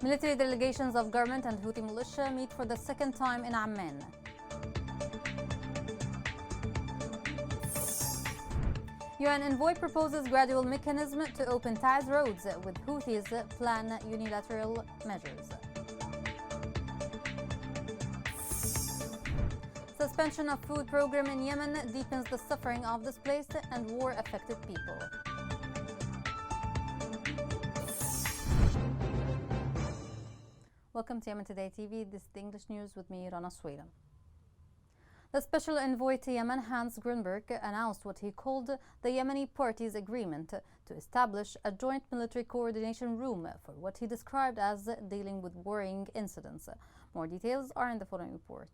Military delegations of government and Houthi militia meet for the second time in Amman. UN envoy proposes gradual mechanism to open Taiz roads, with Houthis plan unilateral measures. Suspension of food program in Yemen deepens the suffering of displaced and war-affected people. Welcome to Yemen Today TV. This is the English news with me, Rana Sweden. The Special Envoy to Yemen, Hans Grunberg, announced what he called the Yemeni parties' agreement to establish a joint military coordination room for what he described as dealing with worrying incidents. More details are in the following report.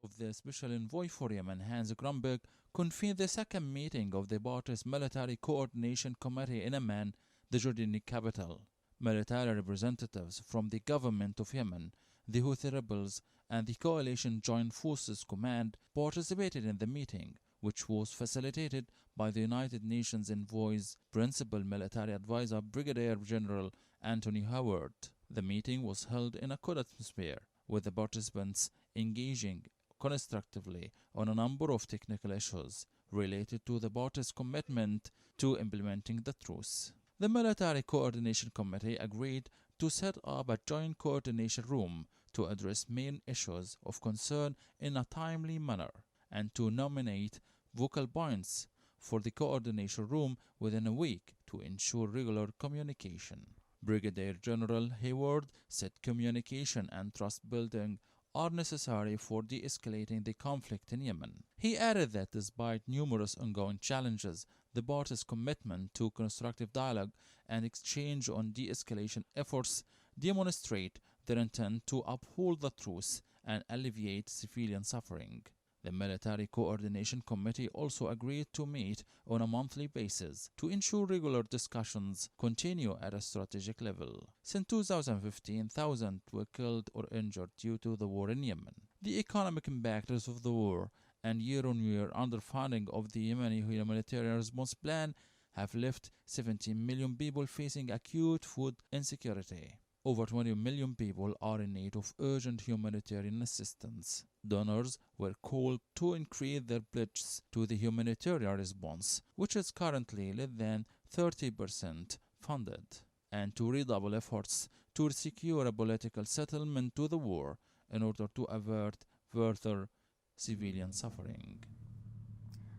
The Office of the Special Envoy for Yemen, Hans Grunberg, convened the second meeting of the parties' Military Coordination Committee in Amman, the Jordanian capital. Military representatives from the government of Yemen, the Houthi rebels, and the Coalition Joint Forces Command participated in the meeting, which was facilitated by the United Nations Envoy's Principal Military Advisor, Brigadier General Anthony Howard. The meeting was held in a cool atmosphere, with the participants engaging constructively on a number of technical issues related to the parties' commitment to implementing the truce. The Military Coordination Committee agreed to set up a joint coordination room to address main issues of concern in a timely manner and to nominate focal points for the coordination room within a week to ensure regular communication. Brigadier General Hayward said communication and trust building are necessary for de-escalating the conflict in Yemen. He added that despite numerous ongoing challenges, the parties' commitment to constructive dialogue and exchange on de-escalation efforts demonstrate their intent to uphold the truce and alleviate civilian suffering. The Military Coordination Committee also agreed to meet on a monthly basis to ensure regular discussions continue at a strategic level. Since 2015, thousands were killed or injured due to the war in Yemen. The economic impacts of the war and year-on-year underfunding of the Yemeni humanitarian response plan have left 17 million people facing acute food insecurity. Over 20 million people are in need of urgent humanitarian assistance. Donors were called to increase their pledges to the humanitarian response, which is currently less than 30% funded, and to redouble efforts to secure a political settlement to the war in order to avert further civilian suffering.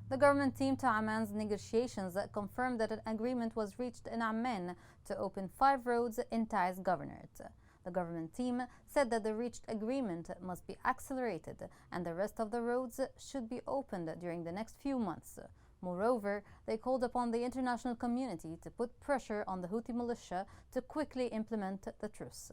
The government team to Amman's negotiations confirmed that an agreement was reached in Amman to open 5 roads in Taiz governorate. The government team said that the reached agreement must be accelerated and the rest of the roads should be opened during the next few months. Moreover, they called upon the international community to put pressure on the Houthi militia to quickly implement the truce.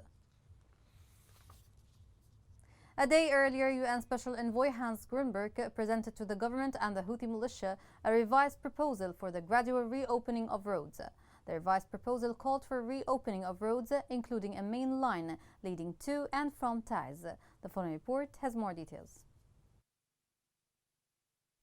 A day earlier, UN Special Envoy Hans Grunberg presented to the government and the Houthi militia a revised proposal for the gradual reopening of roads. The revised proposal called for reopening of roads, including a main line leading to and from Taiz. The following report has more details.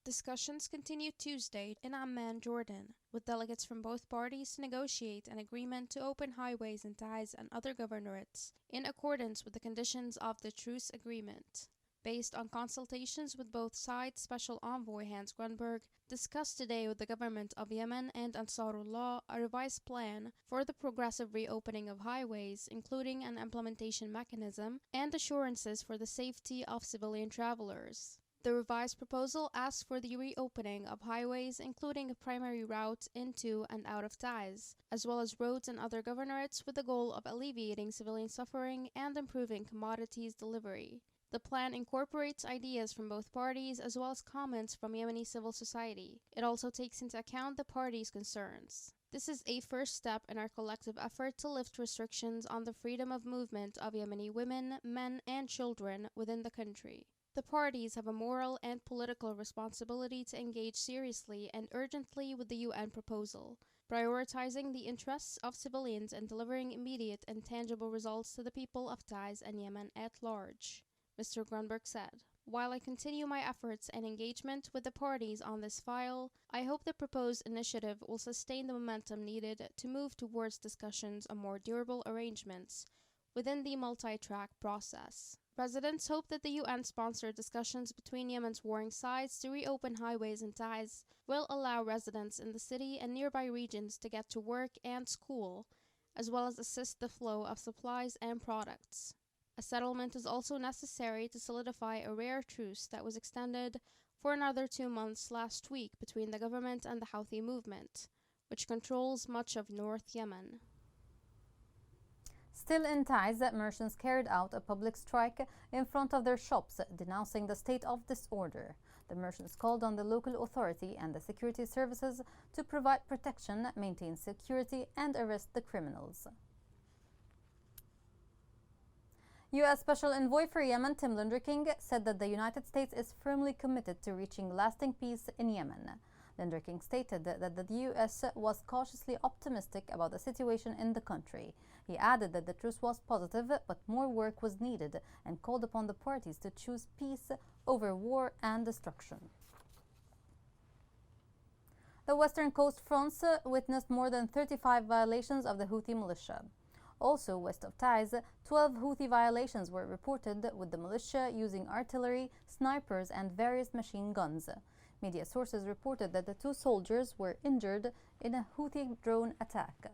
Discussions continued Tuesday in Amman, Jordan, with delegates from both parties to negotiate an agreement to open highways in Taiz and other governorates in accordance with the conditions of the truce agreement. Based on consultations with both sides, Special Envoy Hans Grunberg discussed today with the government of Yemen and Ansarullah a revised plan for the progressive reopening of highways, including an implementation mechanism and assurances for the safety of civilian travelers. The revised proposal asks for the reopening of highways, including a primary route into and out of Taiz, as well as roads in other governorates, with the goal of alleviating civilian suffering and improving commodities delivery. The plan incorporates ideas from both parties as well as comments from Yemeni civil society. It also takes into account the parties' concerns. This is a first step in our collective effort to lift restrictions on the freedom of movement of Yemeni women, men, and children within the country. The parties have a moral and political responsibility to engage seriously and urgently with the UN proposal, prioritizing the interests of civilians and delivering immediate and tangible results to the people of Taiz and Yemen at large, Mr. Grunberg said. While I continue my efforts and engagement with the parties on this file, I hope the proposed initiative will sustain the momentum needed to move towards discussions on more durable arrangements within the multi-track process. Residents hope that the UN-sponsored discussions between Yemen's warring sides to reopen highways and ties will allow residents in the city and nearby regions to get to work and school, as well as assist the flow of supplies and products. A settlement is also necessary to solidify a rare truce that was extended for another 2 months last week between the government and the Houthi movement, which controls much of North Yemen. Still in Taiz, merchants carried out a public strike in front of their shops, denouncing the state of disorder. The merchants called on the local authority and the security services to provide protection, maintain security, and arrest the criminals. U.S. Special Envoy for Yemen Tim Linderking said that the United States is firmly committed to reaching lasting peace in Yemen. Linderking stated that the U.S. was cautiously optimistic about the situation in the country. He added that the truce was positive, but more work was needed, and called upon the parties to choose peace over war and destruction. The Western Coast fronts witnessed more than 35 violations of the Houthi militia. Also west of Taiz, 12 Houthi violations were reported, with the militia using artillery, snipers, and various machine guns. Media sources reported that the 2 soldiers were injured in a Houthi drone attack.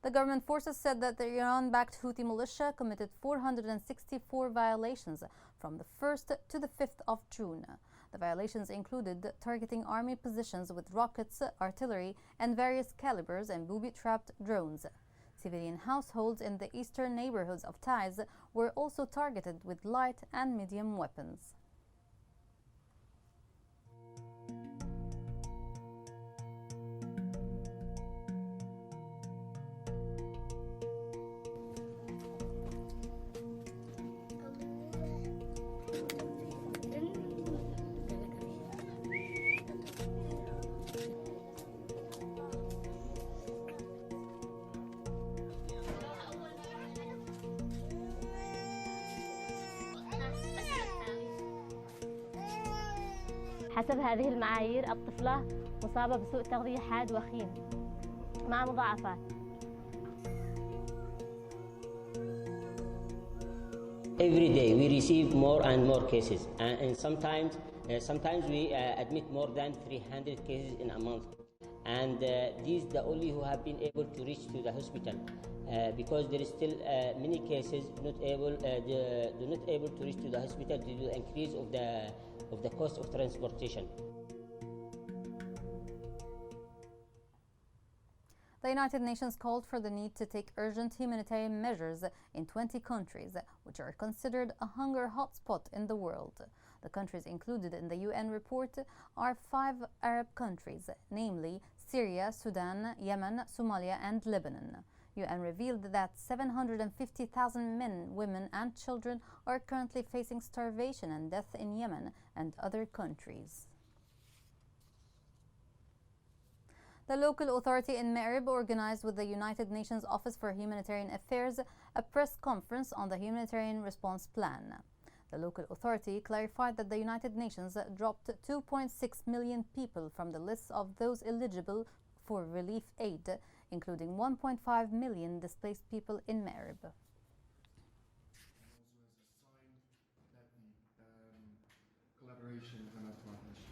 The government forces said that the Iran-backed Houthi militia committed 464 violations from the 1st to the 5th of June. The violations included targeting army positions with rockets, artillery, and various calibers and booby-trapped drones. Civilian households in the eastern neighborhoods of Taiz were also targeted with light and medium weapons. حسب هذه المعايير الطفلة مصابة بسوء تغذية حاد وخيم مع مضاعفات. Every day we receive more and more cases, and sometimes we admit more than 300 cases in a month. And these the only who have been able to reach to the hospital, because there is still many cases not able to reach to the hospital due to the increase of the cost of transportation. The United Nations called for the need to take urgent humanitarian measures in 20 countries, which are considered a hunger hotspot in the world. The countries included in the UN report are 5 Arab countries, namely Syria, Sudan, Yemen, Somalia, and Lebanon. UN revealed that 750,000 men, women, and children are currently facing starvation and death in Yemen and other countries. The local authority in Ma'rib organized with the United Nations Office for Humanitarian Affairs a press conference on the humanitarian response plan. The local authority clarified that the United Nations dropped 2.6 million people from the list of those eligible for relief aid, including 1.5 million displaced people in Ma'rib. Collaboration and partnership.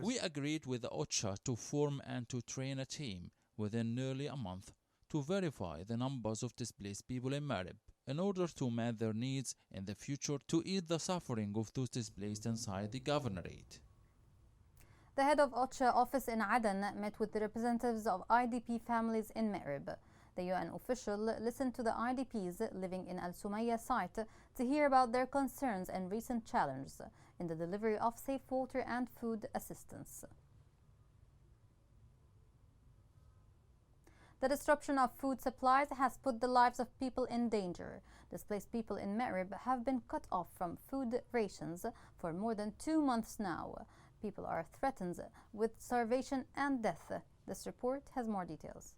We agreed with the OCHA to form and to train a team within nearly a month to verify the numbers of displaced people in Ma'rib in order to meet their needs in the future to ease the suffering of those displaced inside the governorate. The head of OCHA office in Aden met with the representatives of IDP families in Ma'rib. The UN official listened to the IDPs living in Al Sumaya site to hear about their concerns and recent challenges in the delivery of safe water and food assistance. The disruption of food supplies has put the lives of people in danger. Displaced people in Ma'rib have been cut off from food rations for more than 2 months now. People are threatened with starvation and death. This report has more details.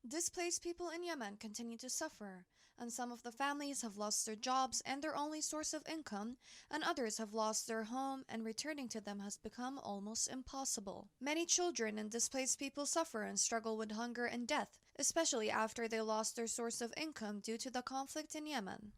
Displaced people in Yemen continue to suffer, and some of the families have lost their jobs and their only source of income, and others have lost their home, and returning to them has become almost impossible. Many children and displaced people suffer and struggle with hunger and death, especially after they lost their source of income due to the conflict in Yemen.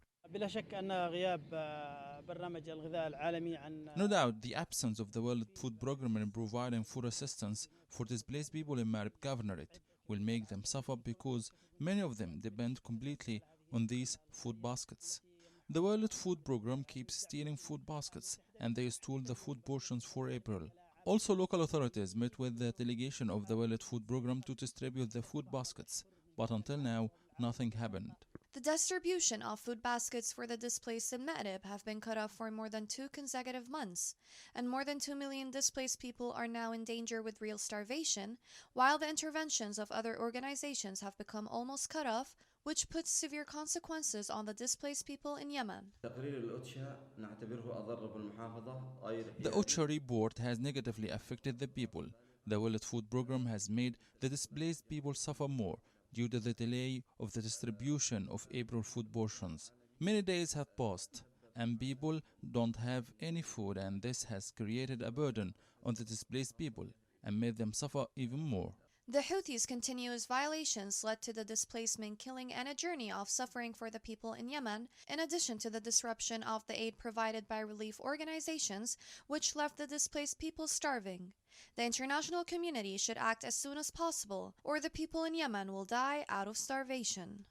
No doubt, the absence of the World Food Programme in providing food assistance for displaced people in Marib Governorate will make them suffer because many of them depend completely on these food baskets. The World Food Programme keeps stealing food baskets, and they stole the food portions for April. Also, local authorities met with the delegation of the World Food Programme to distribute the food baskets, but until now, nothing happened. The distribution of food baskets for the displaced in Ma'rib have been cut off for more than 2 consecutive months, and more than 2 million displaced people are now in danger with real starvation, while the interventions of other organizations have become almost cut off, which puts severe consequences on the displaced people in Yemen. The OCHA report has negatively affected the people. The World Food Programme has made the displaced people suffer more due to the delay of the distribution of April food portions. Many days have passed, and people don't have any food, and this has created a burden on the displaced people and made them suffer even more. The Houthis' continuous violations led to the displacement, killing, and a journey of suffering for the people in Yemen, in addition to the disruption of the aid provided by relief organizations, which left the displaced people starving. The international community should act as soon as possible, or the people in Yemen will die out of starvation.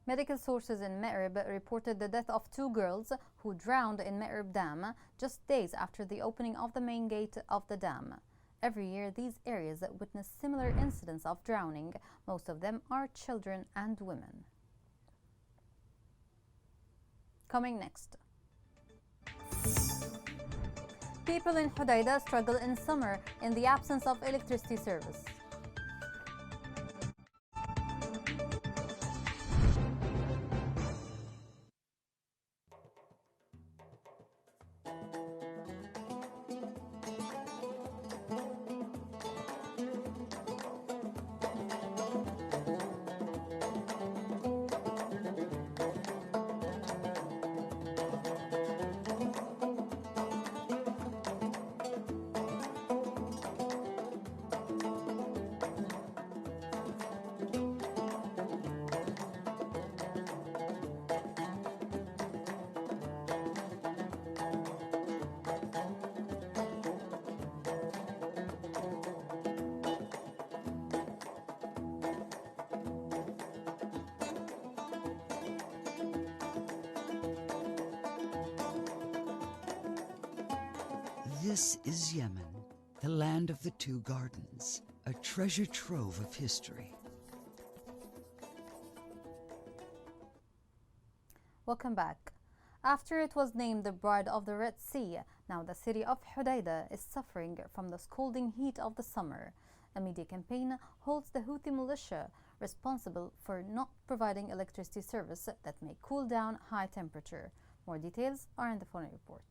Medical sources in Ma'rib reported the death of 2 girls who drowned in Ma'rib Dam just days after the opening of the main gate of the dam. Every year, these areas witness similar incidents of drowning. Most of them are children and women. Coming next. People in Hodeidah struggle in summer in the absence of electricity service. This is Yemen, the land of the 2 gardens, a treasure trove of history. Welcome back. After it was named the Bride of the Red Sea, now the city of Hodeidah is suffering from the scalding heat of the summer. A media campaign holds the Houthi militia responsible for not providing electricity service that may cool down high temperature. More details are in the following report.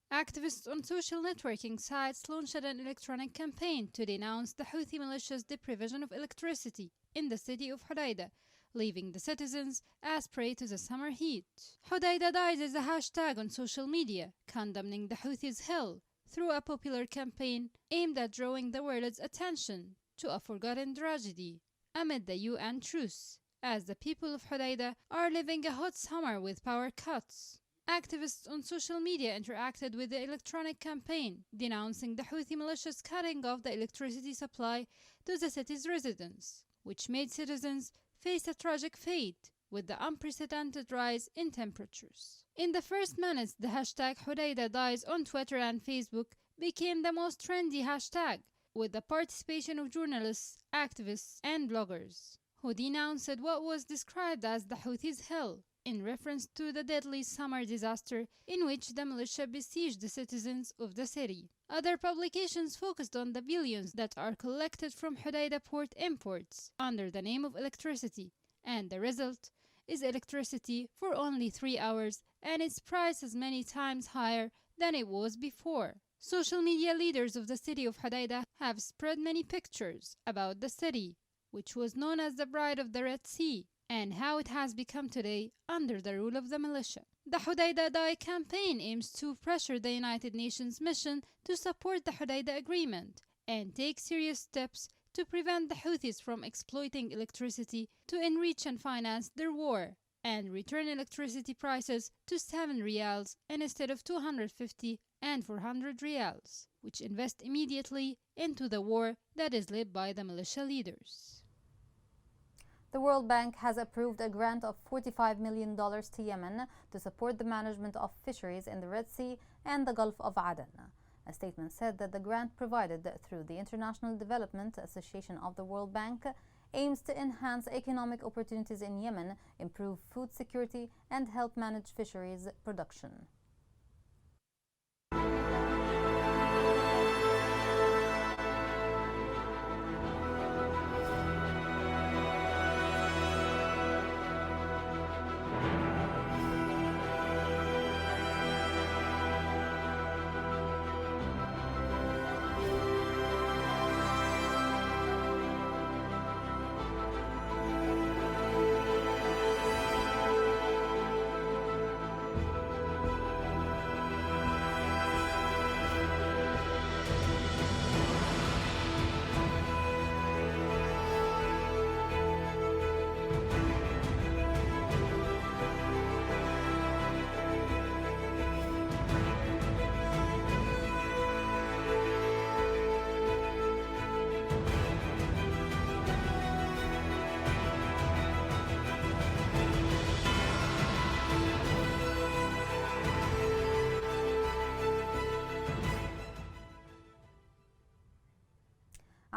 Activists on social networking sites launched an electronic campaign to denounce the Houthi militia's deprivation of electricity in the city of Hodeidah, leaving the citizens as prey to the summer heat. Hodeidah dies is a hashtag on social media, condemning the Houthis' hell through a popular campaign aimed at drawing the world's attention to a forgotten tragedy amid the UN truce, as the people of Hodeidah are living a hot summer with power cuts. Activists on social media interacted with the electronic campaign, denouncing the Houthi militia's cutting off the electricity supply to the city's residents, which made citizens face a tragic fate with the unprecedented rise in temperatures. In the first minutes, the hashtag Hodeidah dies on Twitter and Facebook became the most trendy hashtag, with the participation of journalists, activists, and bloggers, who denounced what was described as the Houthis' hell, in reference to the deadly summer disaster in which the militia besieged the citizens of the city. Other publications focused on the billions that are collected from Hodeidah port imports under the name of electricity, and the result is electricity for only 3 hours, and its price is many times higher than it was before. Social media leaders of the city of Hodeidah have spread many pictures about the city, which was known as the Bride of the Red Sea, and how it has become today under the rule of the militia. The Hodeidah Die campaign aims to pressure the United Nations mission to support the Hodeidah Agreement and take serious steps to prevent the Houthis from exploiting electricity to enrich and finance their war, and return electricity prices to 7 riyals instead of 250 and 400 riyals, which invest immediately into the war that is led by the militia leaders. The World Bank has approved a grant of $45 million to Yemen to support the management of fisheries in the Red Sea and the Gulf of Aden. A statement said that the grant provided through the International Development Association of the World Bank aims to enhance economic opportunities in Yemen, improve food security, and help manage fisheries production.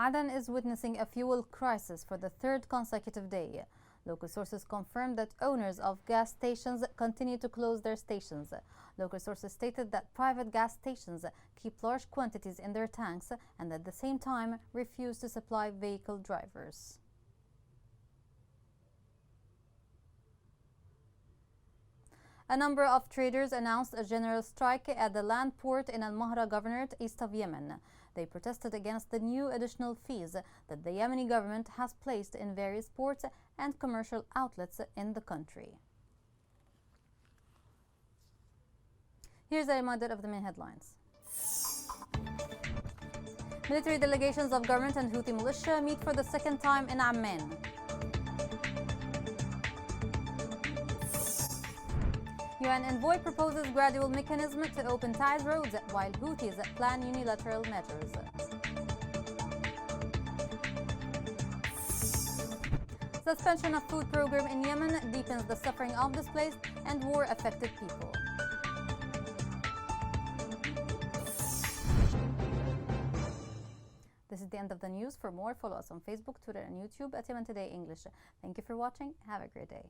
Aden is witnessing a fuel crisis for the third consecutive day. Local sources confirmed that owners of gas stations continue to close their stations. Local sources stated that private gas stations keep large quantities in their tanks and at the same time refuse to supply vehicle drivers. A number of traders announced a general strike at the land port in Al-Mahra Governorate east of Yemen. They protested against the new additional fees that the Yemeni government has placed in various ports and commercial outlets in the country. Here's a reminder of the main headlines. Military delegations of government and Houthi militia meet for the second time in Amman. UN envoy proposes gradual mechanism to open ties roads while Houthis plan unilateral measures. Suspension of food program in Yemen deepens the suffering of displaced and war-affected people. This is the end of the news. For more, follow us on Facebook, Twitter, and YouTube at Yemen Today English. Thank you for watching. Have a great day.